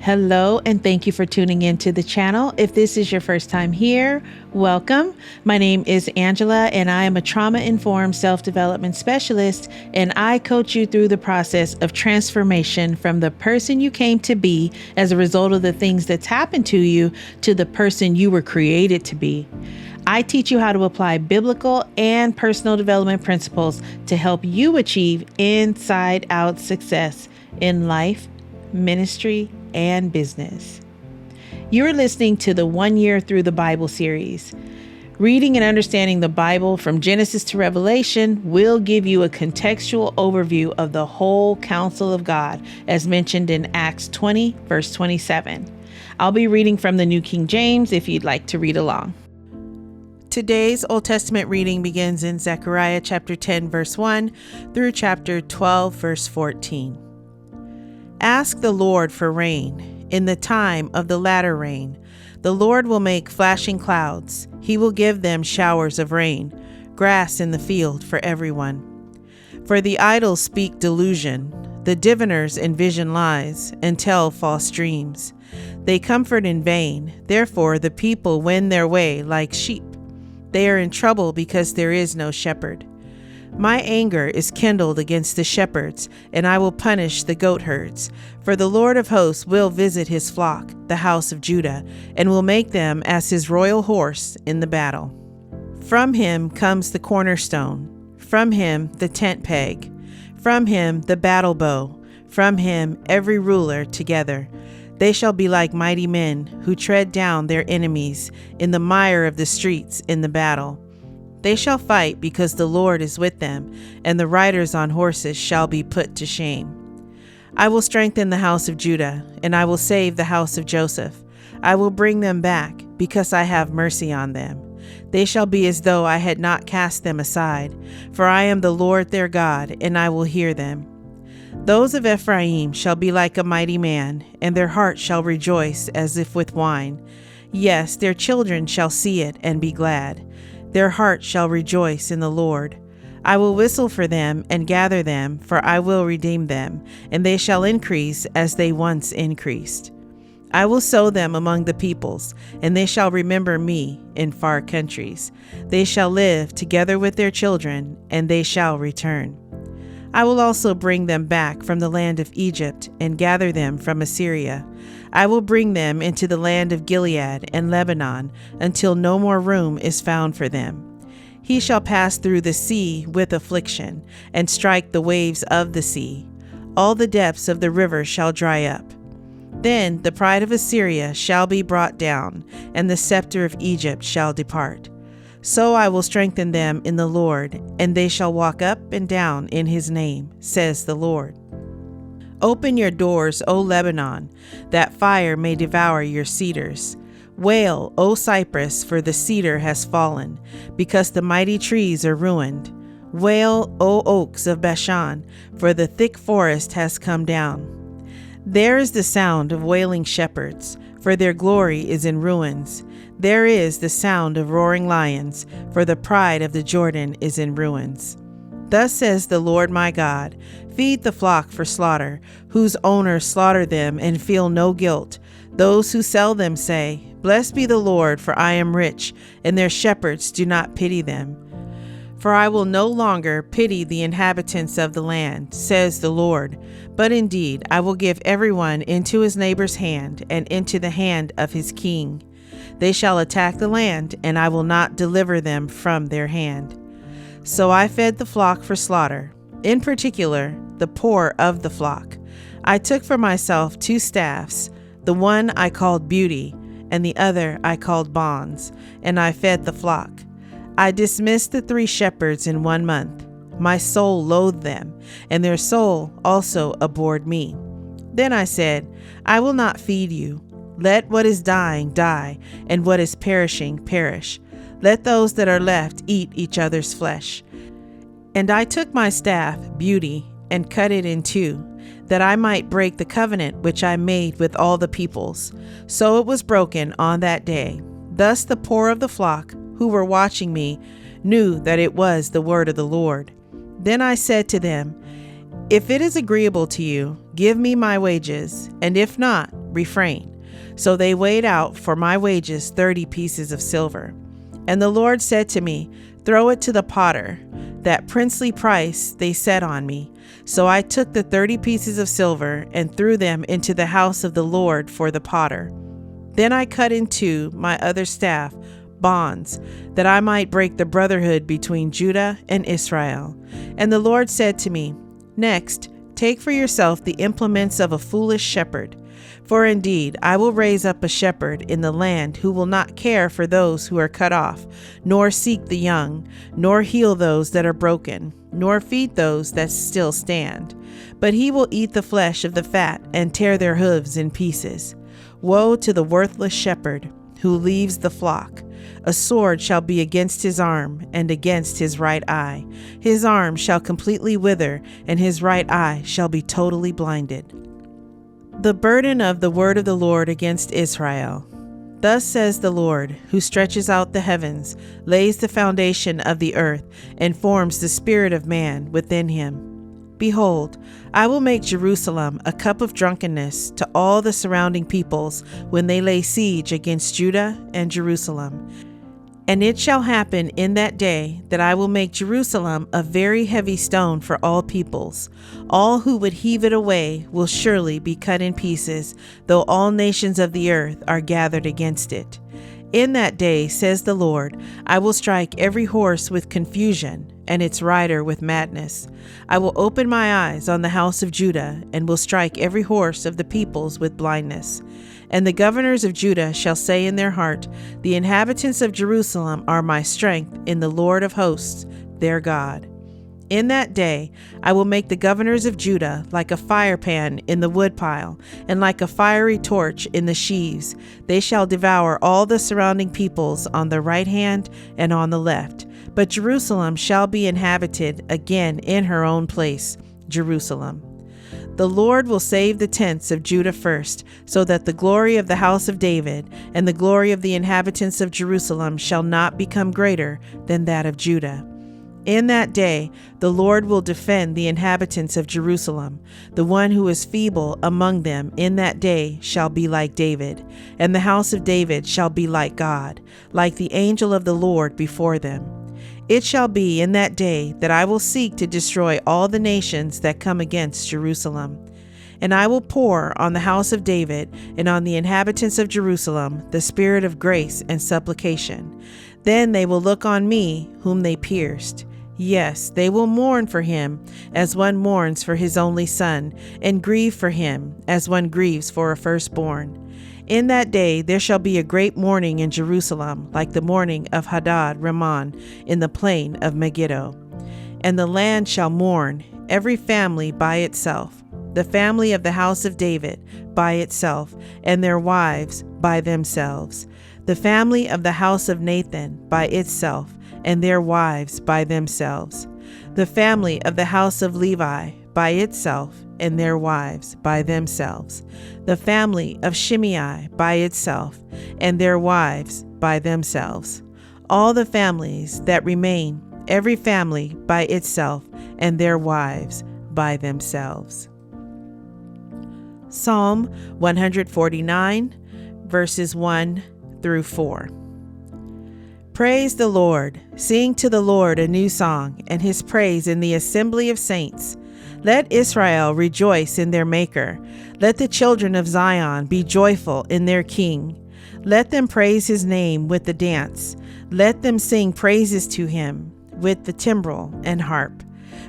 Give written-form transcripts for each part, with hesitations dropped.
Hello, and thank you for tuning into the channel. If this is your first time here, welcome. My name is Angela, and I am a trauma-informed self-development specialist, and I coach you through the process of transformation from the person you came to be as a result of the things that's happened to you to the person you were created to be. I teach you how to apply biblical and personal development principles to help you achieve inside-out success in life, ministry, and business. You're listening to the 1 Year Through the Bible series. Reading and understanding the Bible from Genesis to Revelation will give you a contextual overview of the whole counsel of God, as mentioned in Acts 20, verse 27. I'll be reading from the New King James if you'd like to read along. Today's Old Testament reading begins in Zechariah chapter 10, verse 1 through chapter 12, verse 14. Ask the Lord for rain. In the time of the latter rain, the Lord will make flashing clouds. He will give them showers of rain, grass in the field for everyone. For the idols speak delusion. The diviners envision lies and tell false dreams. They comfort in vain. Therefore, the people wend their way like sheep. They are in trouble because there is no shepherd. My anger is kindled against the shepherds, and I will punish the goatherds. For the Lord of hosts will visit his flock, the house of Judah, and will make them as his royal horse in the battle. From him comes the cornerstone, from him the tent peg, from him the battle bow, from him every ruler together. They shall be like mighty men who tread down their enemies in the mire of the streets in the battle. They shall fight because the Lord is with them, and the riders on horses shall be put to shame. I will strengthen the house of Judah, and I will save the house of Joseph. I will bring them back, because I have mercy on them. They shall be as though I had not cast them aside, for I am the Lord their God, and I will hear them. Those of Ephraim shall be like a mighty man, and their heart shall rejoice as if with wine. Yes, their children shall see it and be glad. Their heart shall rejoice in the Lord. I will whistle for them and gather them, for I will redeem them, and they shall increase as they once increased. I will sow them among the peoples, and they shall remember me in far countries. They shall live together with their children, and they shall return. I will also bring them back from the land of Egypt and gather them from Assyria. I will bring them into the land of Gilead and Lebanon until no more room is found for them. He shall pass through the sea with affliction and strike the waves of the sea. All the depths of the river shall dry up. Then the pride of Assyria shall be brought down, and the scepter of Egypt shall depart. So I will strengthen them in the Lord, and they shall walk up and down in his name, says the Lord. Open your doors, O Lebanon, that fire may devour your cedars. Wail, O Cypress, for the cedar has fallen, because the mighty trees are ruined. Wail, O oaks of Bashan, for the thick forest has come down. There is the sound of wailing shepherds, for their glory is in ruins. There is the sound of roaring lions, for the pride of the Jordan is in ruins. Thus says the Lord my God, feed the flock for slaughter, whose owners slaughter them and feel no guilt. Those who sell them say, Blessed be the Lord, for I am rich, and their shepherds do not pity them. For I will no longer pity the inhabitants of the land, says the Lord, but indeed I will give everyone into his neighbor's hand and into the hand of his king. They shall attack the land, and I will not deliver them from their hand. So I fed the flock for slaughter, in particular the poor of the flock. I took for myself 2 staffs, the one I called Beauty, and the other I called Bonds, and I fed the flock. I dismissed the 3 shepherds in 1 month. My soul loathed them, and their soul also abhorred me. Then I said, I will not feed you. Let what is dying die, and what is perishing perish. Let those that are left eat each other's flesh. And I took my staff, Beauty, and cut it in 2, that I might break the covenant which I made with all the peoples. So it was broken on that day. Thus the poor of the flock, who were watching me, knew that it was the word of the Lord. Then I said to them, If it is agreeable to you, give me my wages, and if not, refrain. So they weighed out for my wages 30 pieces of silver. And the Lord said to me, throw it to the potter. That princely price they set on me. So I took the 30 pieces of silver and threw them into the house of the Lord for the potter. Then I cut in two my other staff, bonds, that I might break the brotherhood between Judah and Israel. And the Lord said to me, next, take for yourself the implements of a foolish shepherd. For indeed, I will raise up a shepherd in the land who will not care for those who are cut off, nor seek the young, nor heal those that are broken, nor feed those that still stand. But he will eat the flesh of the fat and tear their hooves in pieces. Woe to the worthless shepherd who leaves the flock. A sword shall be against his arm and against his right eye. His arm shall completely wither, and his right eye shall be totally blinded. The burden of the word of the Lord against Israel. Thus says the Lord, who stretches out the heavens, lays the foundation of the earth, and forms the spirit of man within him. Behold, I will make Jerusalem a cup of drunkenness to all the surrounding peoples when they lay siege against Judah and Jerusalem. And it shall happen in that day that I will make Jerusalem a very heavy stone for all peoples. All who would heave it away will surely be cut in pieces, though all nations of the earth are gathered against it. In that day, says the Lord, I will strike every horse with confusion, and its rider with madness. I will open my eyes on the house of Judah, and will strike every horse of the peoples with blindness. And the governors of Judah shall say in their heart, the inhabitants of Jerusalem are my strength in the Lord of hosts, their God. In that day I will make the governors of Judah like a firepan in the woodpile, and like a fiery torch in the sheaves. They shall devour all the surrounding peoples on the right hand and on the left. But Jerusalem shall be inhabited again in her own place, Jerusalem. The Lord will save the tents of Judah first, so that the glory of the house of David and the glory of the inhabitants of Jerusalem shall not become greater than that of Judah. In that day, the Lord will defend the inhabitants of Jerusalem. The one who is feeble among them in that day shall be like David, and the house of David shall be like God, like the angel of the Lord before them. It shall be in that day that I will seek to destroy all the nations that come against Jerusalem. And I will pour on the house of David and on the inhabitants of Jerusalem the spirit of grace and supplication. Then they will look on me whom they pierced. Yes, they will mourn for him as one mourns for his only son, and grieve for him as one grieves for a firstborn. In that day there shall be a great mourning in Jerusalem, like the mourning of Hadad Rimmon in the plain of Megiddo. And the land shall mourn, every family by itself, the family of the house of David by itself, and their wives by themselves, the family of the house of Nathan by itself, and their wives by themselves, the family of the house of Levi by itself, and their wives by themselves, the family of Shimei by itself, and their wives by themselves, all the families that remain, every family by itself, and their wives by themselves. Psalm 149, verses 1 through 4. Praise the Lord. Sing to the Lord a new song, and his praise in the assembly of saints. Let Israel rejoice in their Maker. Let the children of Zion be joyful in their King. Let them praise his name with the dance. Let them sing praises to him with the timbrel and harp.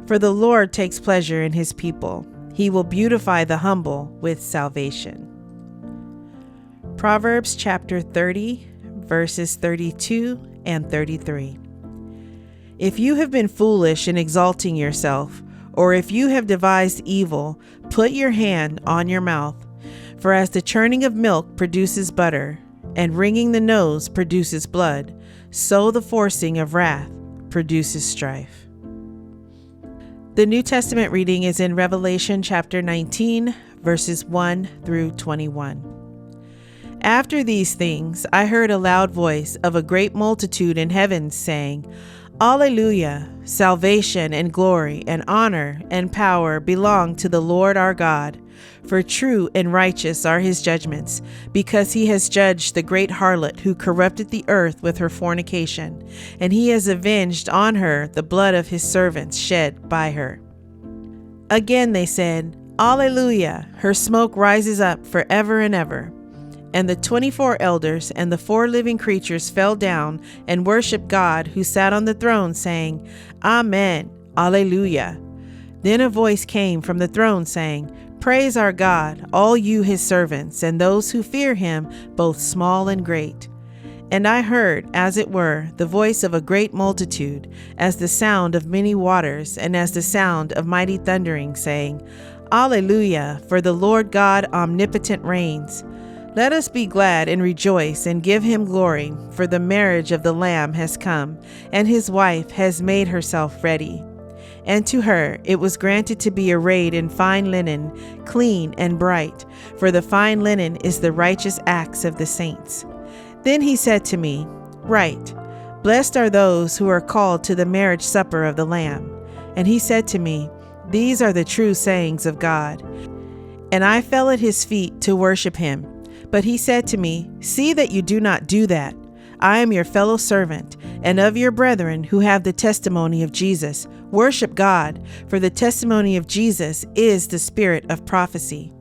For the Lord takes pleasure in his people. He will beautify the humble with salvation. Proverbs chapter 30, verses 32 and 33. If you have been foolish in exalting yourself, or if you have devised evil, put your hand on your mouth. For as the churning of milk produces butter, and wringing the nose produces blood, so the forcing of wrath produces strife. The New Testament reading is in Revelation chapter 19, verses 1 through 21. After these things, I heard a loud voice of a great multitude in heaven saying, Alleluia! Salvation and glory and honor and power belong to the Lord our God. For true and righteous are his judgments, because he has judged the great harlot who corrupted the earth with her fornication, and he has avenged on her the blood of his servants shed by her. Again they said, Alleluia! Her smoke rises up forever and ever. And the 24 elders and the 4 living creatures fell down and worshipped God who sat on the throne, saying, Amen, Alleluia. Then a voice came from the throne saying, Praise our God, all you his servants, and those who fear him, both small and great. And I heard, as it were, the voice of a great multitude, as the sound of many waters, and as the sound of mighty thundering, saying, Alleluia, for the Lord God omnipotent reigns. Let us be glad and rejoice and give him glory, for the marriage of the Lamb has come, and his wife has made herself ready. And to her it was granted to be arrayed in fine linen, clean and bright, for the fine linen is the righteous acts of the saints. Then he said to me, Write, Blessed are those who are called to the marriage supper of the Lamb. And he said to me, These are the true sayings of God. And I fell at his feet to worship him. But he said to me, See that you do not do that. I am your fellow servant, and of your brethren who have the testimony of Jesus. Worship God, for the testimony of Jesus is the spirit of prophecy.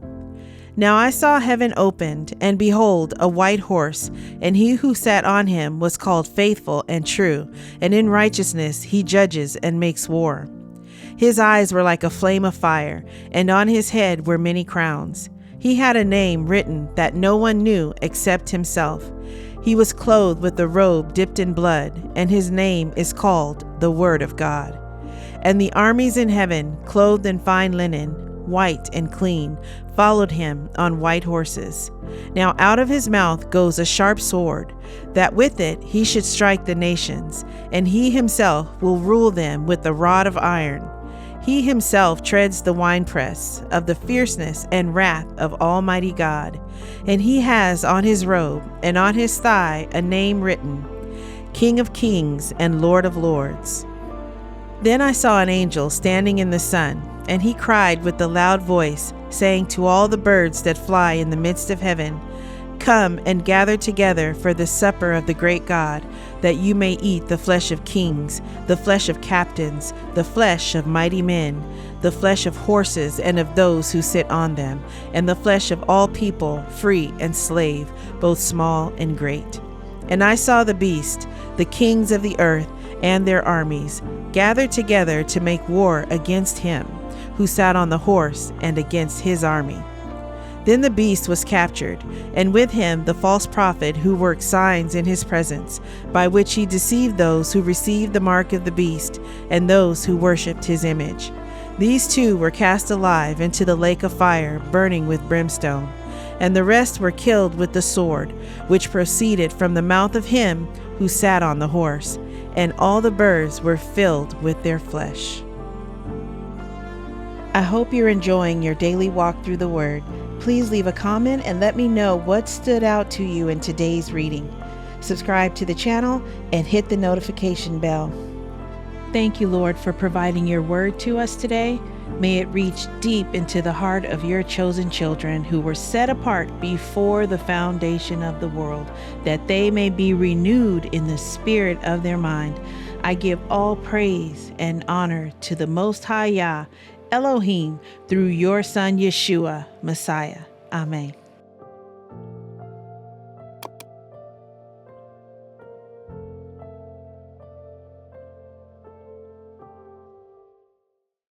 Now I saw heaven opened, and behold, a white horse, and he who sat on him was called Faithful and True, and in righteousness he judges and makes war. His eyes were like a flame of fire, and on his head were many crowns. He had a name written that no one knew except himself. He was clothed with a robe dipped in blood, and his name is called the Word of God. And the armies in heaven, clothed in fine linen, white and clean, followed him on white horses. Now out of his mouth goes a sharp sword, that with it he should strike the nations, and he himself will rule them with a rod of iron. He himself treads the winepress of the fierceness and wrath of Almighty God. And he has on his robe and on his thigh a name written, King of Kings and Lord of Lords. Then I saw an angel standing in the sun, and he cried with a loud voice, saying to all the birds that fly in the midst of heaven, Come and gather together for the supper of the great God, that you may eat the flesh of kings, the flesh of captains, the flesh of mighty men, the flesh of horses and of those who sit on them, and the flesh of all people, free and slave, both small and great. And I saw the beast, the kings of the earth, and their armies, gathered together to make war against him who sat on the horse and against his army. Then the beast was captured, and with him the false prophet who worked signs in his presence, by which he deceived those who received the mark of the beast and those who worshipped his image. These 2 were cast alive into the lake of fire, burning with brimstone. And the rest were killed with the sword, which proceeded from the mouth of him who sat on the horse, and all the birds were filled with their flesh. I hope you're enjoying your daily walk through the Word. Please leave a comment and let me know what stood out to you in today's reading. Subscribe to the channel and hit the notification bell. Thank you, Lord, for providing your word to us today. May it reach deep into the heart of your chosen children who were set apart before the foundation of the world, that they may be renewed in the spirit of their mind. I give all praise and honor to the Most High Yah, Elohim, through your Son Yeshua, Messiah. Amen.